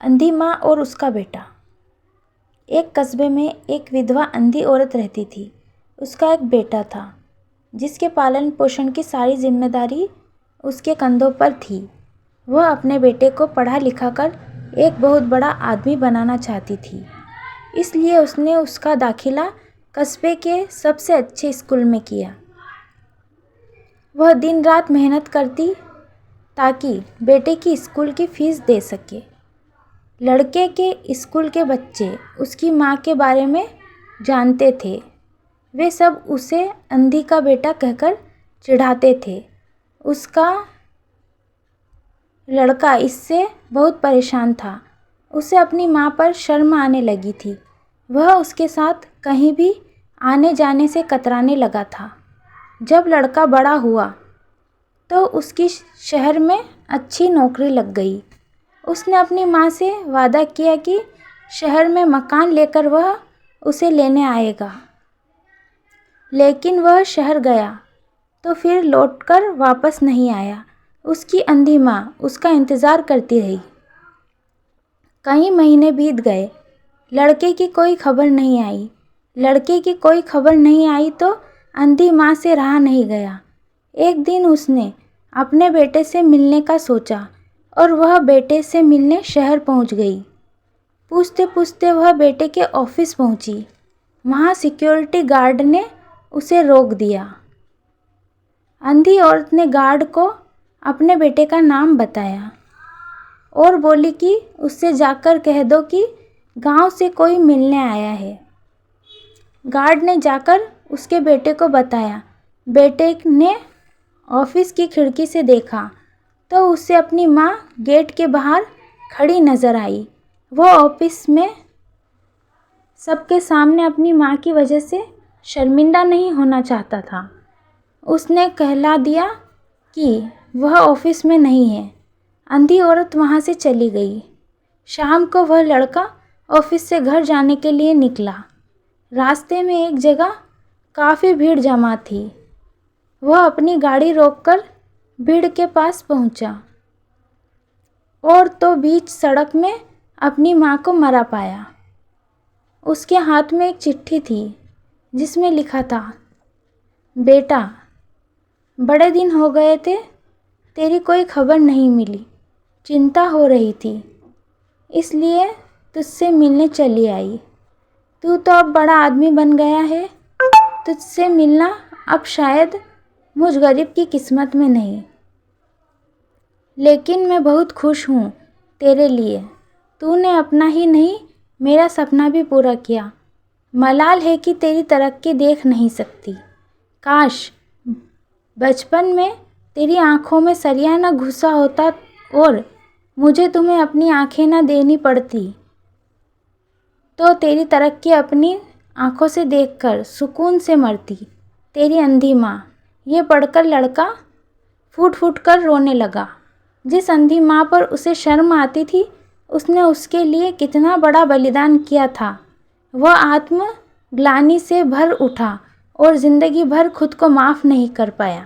अंधी माँ और उसका बेटा। एक कस्बे में एक विधवा अंधी औरत रहती थी। उसका एक बेटा था जिसके पालन पोषण की सारी जिम्मेदारी उसके कंधों पर थी। वह अपने बेटे को पढ़ा लिखा कर एक बहुत बड़ा आदमी बनाना चाहती थी, इसलिए उसने उसका दाखिला कस्बे के सबसे अच्छे स्कूल में किया। वह दिन रात मेहनत करती ताकि बेटे की स्कूल की फीस दे सके। लड़के के स्कूल के बच्चे उसकी माँ के बारे में जानते थे। वे सब उसे अंधी का बेटा कहकर चिढ़ाते थे। उसका लड़का इससे बहुत परेशान था। उसे अपनी माँ पर शर्म आने लगी थी। वह उसके साथ कहीं भी आने जाने से कतराने लगा था। जब लड़का बड़ा हुआ तो उसकी शहर में अच्छी नौकरी लग गई। उसने अपनी माँ से वादा किया कि शहर में मकान लेकर वह उसे लेने आएगा। लेकिन वह शहर गया तो फिर लौटकर वापस नहीं आया। उसकी अंधी माँ उसका इंतज़ार करती रही। कई महीने बीत गए, लड़के की कोई खबर नहीं आई। लड़के की कोई खबर नहीं आई तो अंधी माँ से रहा नहीं गया। एक दिन उसने अपने बेटे से मिलने का सोचा और वह बेटे से मिलने शहर पहुंच गई। पूछते पूछते वह बेटे के ऑफिस पहुंची। वहां सिक्योरिटी गार्ड ने उसे रोक दिया। अंधी औरत ने गार्ड को अपने बेटे का नाम बताया और बोली कि उससे जाकर कह दो कि गांव से कोई मिलने आया है। गार्ड ने जाकर उसके बेटे को बताया। बेटे ने ऑफिस की खिड़की से देखा तो उसे अपनी माँ गेट के बाहर खड़ी नज़र आई। वह ऑफिस में सबके सामने अपनी माँ की वजह से शर्मिंदा नहीं होना चाहता था। उसने कहला दिया कि वह ऑफिस में नहीं है। अंधी औरत वहाँ से चली गई। शाम को वह लड़का ऑफिस से घर जाने के लिए निकला। रास्ते में एक जगह काफ़ी भीड़ जमा थी। वह अपनी गाड़ी रोककर भीड़ के पास पहुंचा और तो बीच सड़क में अपनी माँ को मरा पाया। उसके हाथ में एक चिट्ठी थी जिसमें लिखा था, बेटा, बड़े दिन हो गए थे, तेरी कोई खबर नहीं मिली। चिंता हो रही थी, इसलिए तुझसे मिलने चली आई। तू तो अब बड़ा आदमी बन गया है। तुझसे मिलना अब शायद मुझ गरीब की किस्मत में नहीं, लेकिन मैं बहुत खुश हूँ तेरे लिए। तूने अपना ही नहीं मेरा सपना भी पूरा किया। मलाल है कि तेरी तरक्की देख नहीं सकती। काश बचपन में तेरी आँखों में सरिया न घुसा होता और मुझे तुम्हें अपनी आँखें न देनी पड़ती, तो तेरी तरक्की अपनी आँखों से देखकर सुकून से मरती। तेरी अंधी माँ। ये पढ़कर लड़का फूट फूट कर रोने लगा। जिस अंधी माँ पर उसे शर्म आती थी, उसने उसके लिए कितना बड़ा बलिदान किया था। वह आत्मग्लानि से भर उठा और ज़िंदगी भर खुद को माफ़ नहीं कर पाया।